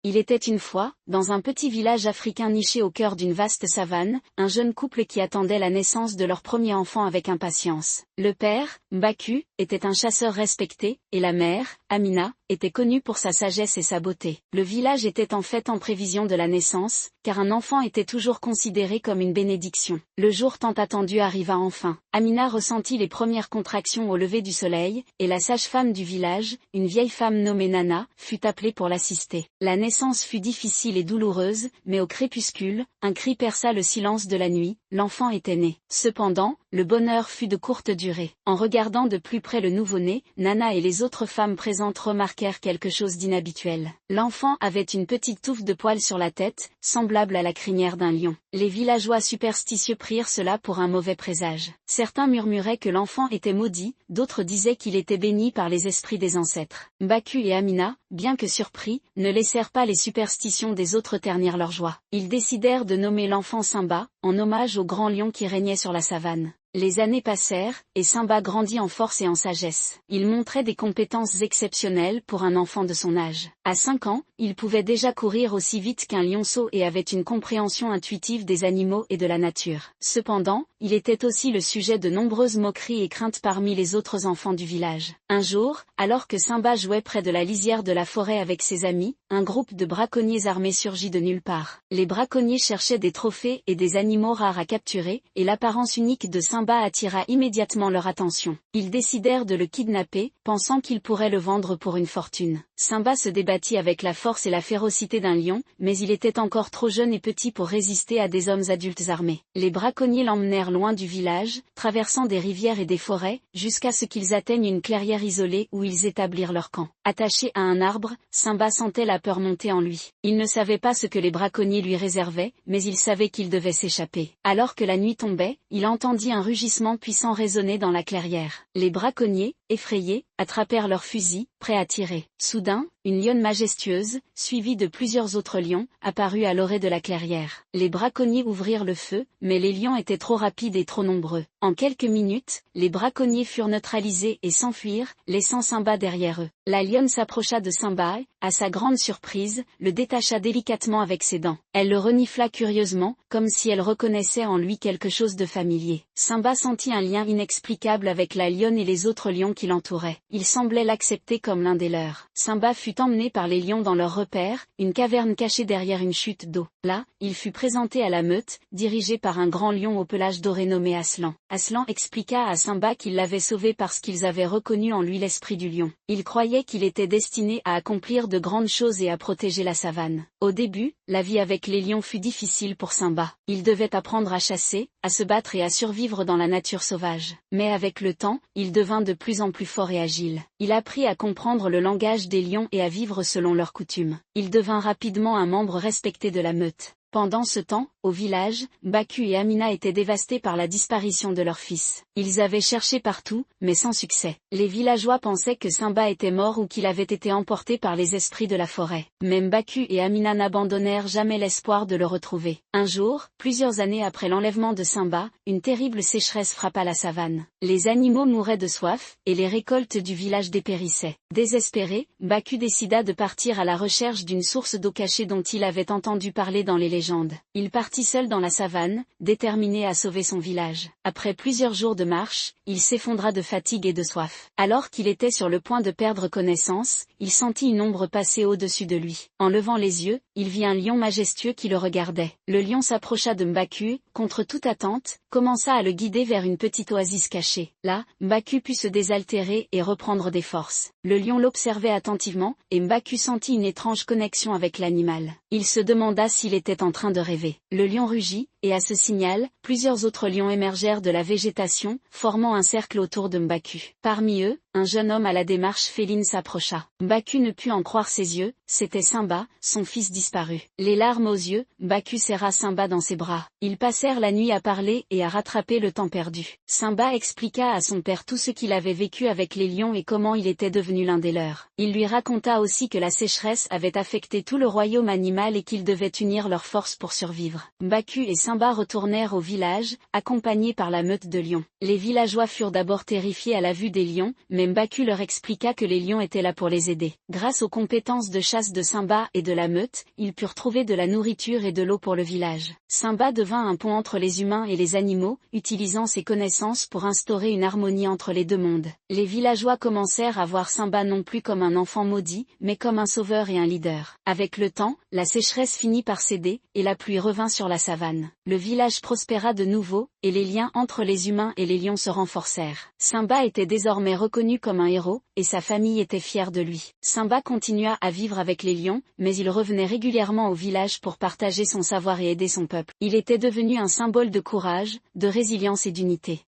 Il était une fois, dans un petit village africain niché au cœur d'une vaste savane, un jeune couple qui attendait la naissance de leur premier enfant avec impatience. Le père, Mbaku, était un chasseur respecté, et la mère, Amina, était connue pour sa sagesse et sa beauté. Le village était en fait en prévision de la naissance, car un enfant était toujours considéré comme une bénédiction. Le jour tant attendu arriva enfin. Amina ressentit les premières contractions au lever du soleil, et la sage-femme du village, une vieille femme nommée Nana, fut appelée pour l'assister. La naissance fut difficile et douloureuse, mais au crépuscule, un cri perça le silence de la nuit, l'enfant était né. Cependant, le bonheur fut de courte durée. En regardant de plus près le nouveau-né, Nana et les autres femmes présentes remarquèrent quelque chose d'inhabituel. L'enfant avait une petite touffe de poils sur la tête, semblable à la crinière d'un lion. Les villageois superstitieux prirent cela pour un mauvais présage. Certains murmuraient que l'enfant était maudit, d'autres disaient qu'il était béni par les esprits des ancêtres. Mbaku et Amina, bien que surpris, ne laissèrent pas les superstitions des autres ternir leur joie. Ils décidèrent de nommer l'enfant Simba, en hommage au grand lion qui régnait sur la savane. Les années passèrent, et Simba grandit en force et en sagesse. Il montrait des compétences exceptionnelles pour un enfant de son âge. À 5 ans, il pouvait déjà courir aussi vite qu'un lionceau et avait une compréhension intuitive des animaux et de la nature. Cependant, il était aussi le sujet de nombreuses moqueries et craintes parmi les autres enfants du village. Un jour, alors que Simba jouait près de la lisière de la forêt avec ses amis, un groupe de braconniers armés surgit de nulle part. Les braconniers cherchaient des trophées et des animaux rares à capturer, et l'apparence unique de Simba attira immédiatement leur attention. Ils décidèrent de le kidnapper, pensant qu'ils pourraient le vendre pour une fortune. Simba se débattit avec la force et la férocité d'un lion, mais il était encore trop jeune et petit pour résister à des hommes adultes armés. Les braconniers l'emmenèrent loin du village, traversant des rivières et des forêts, jusqu'à ce qu'ils atteignent une clairière isolée où ils établirent leur camp. Attaché à un arbre, Simba sentait la peur monter en lui. Il ne savait pas ce que les braconniers lui réservaient, mais il savait qu'il devait s'échapper. Alors que la nuit tombait, il entendit un rugissement puissant résonner dans la clairière. Les braconniers, effrayés, attrapèrent leurs fusils, prêts à tirer. Soudain, une lionne majestueuse, suivie de plusieurs autres lions, apparut à l'orée de la clairière. Les braconniers ouvrirent le feu, mais les lions étaient trop rapides et trop nombreux. En quelques minutes, les braconniers furent neutralisés et s'enfuirent, laissant Simba derrière eux. La lionne s'approcha de Simba et, à sa grande surprise, le détacha délicatement avec ses dents. Elle le renifla curieusement, comme si elle reconnaissait en lui quelque chose de familier. Simba sentit un lien inexplicable avec la lionne et les autres lions qui l'entouraient. Il semblait l'accepter comme l'un des leurs. Simba fut emmené par les lions dans leur repère, une caverne cachée derrière une chute d'eau. Là, il fut présenté à la meute, dirigée par un grand lion au pelage doré nommé Aslan. Aslan expliqua à Simba qu'il l'avait sauvé parce qu'ils avaient reconnu en lui l'esprit du lion. Il croyait qu'il était destiné à accomplir de grandes choses et à protéger la savane. Au début, la vie avec les lions fut difficile pour Simba. Il devait apprendre à chasser, à se battre et à survivre dans la nature sauvage. Mais avec le temps, il devint de plus en plus fort et agile. Il apprit à comprendre le langage des lions et à vivre selon leurs coutumes. Il devint rapidement un membre respecté de la meute. Pendant ce temps, au village, Mbaku et Amina étaient dévastés par la disparition de leur fils. Ils avaient cherché partout, mais sans succès. Les villageois pensaient que Simba était mort ou qu'il avait été emporté par les esprits de la forêt. Mais Mbaku et Amina n'abandonnèrent jamais l'espoir de le retrouver. Un jour, plusieurs années après l'enlèvement de Simba, une terrible sécheresse frappa la savane. Les animaux mouraient de soif, et les récoltes du village dépérissaient. Désespéré, Mbaku décida de partir à la recherche d'une source d'eau cachée dont il avait entendu parler dans les légendes. Il partit seul dans la savane, déterminé à sauver son village. Après plusieurs jours de marche, il s'effondra de fatigue et de soif. Alors qu'il était sur le point de perdre connaissance, il sentit une ombre passer au-dessus de lui. En levant les yeux, il vit un lion majestueux qui le regardait. Le lion s'approcha de Mbaku, contre toute attente, commença à le guider vers une petite oasis cachée. Là, Mbaku put se désaltérer et reprendre des forces. Le lion l'observait attentivement, et Mbaku sentit une étrange connexion avec l'animal. Il se demanda s'il était en train de rêver. Le lion rugit, et à ce signal, plusieurs autres lions émergèrent de la végétation, formant un cercle autour de Mbaku. Parmi eux, un jeune homme à la démarche féline s'approcha. Mbaku ne put en croire ses yeux, c'était Simba, son fils disparu. Les larmes aux yeux, Mbaku serra Simba dans ses bras. Ils passèrent la nuit à parler et à rattraper le temps perdu. Simba expliqua à son père tout ce qu'il avait vécu avec les lions et comment il était devenu l'un des leurs. Il lui raconta aussi que la sécheresse avait affecté tout le royaume animal et qu'ils devaient unir leurs forces pour survivre. Mbaku et Simba Simba retournèrent au village, accompagnés par la meute de lions. Les villageois furent d'abord terrifiés à la vue des lions, mais Mbaku leur expliqua que les lions étaient là pour les aider. Grâce aux compétences de chasse de Simba et de la meute, ils purent trouver de la nourriture et de l'eau pour le village. Simba devint un pont entre les humains et les animaux, utilisant ses connaissances pour instaurer une harmonie entre les deux mondes. Les villageois commencèrent à voir Simba non plus comme un enfant maudit, mais comme un sauveur et un leader. Avec le temps, la sécheresse finit par céder, et la pluie revint sur la savane. Le village prospéra de nouveau, et les liens entre les humains et les lions se renforcèrent. Simba était désormais reconnu comme un héros, et sa famille était fière de lui. Simba continua à vivre avec les lions, mais il revenait régulièrement au village pour partager son savoir et aider son peuple. Il était devenu un symbole de courage, de résilience et d'unité.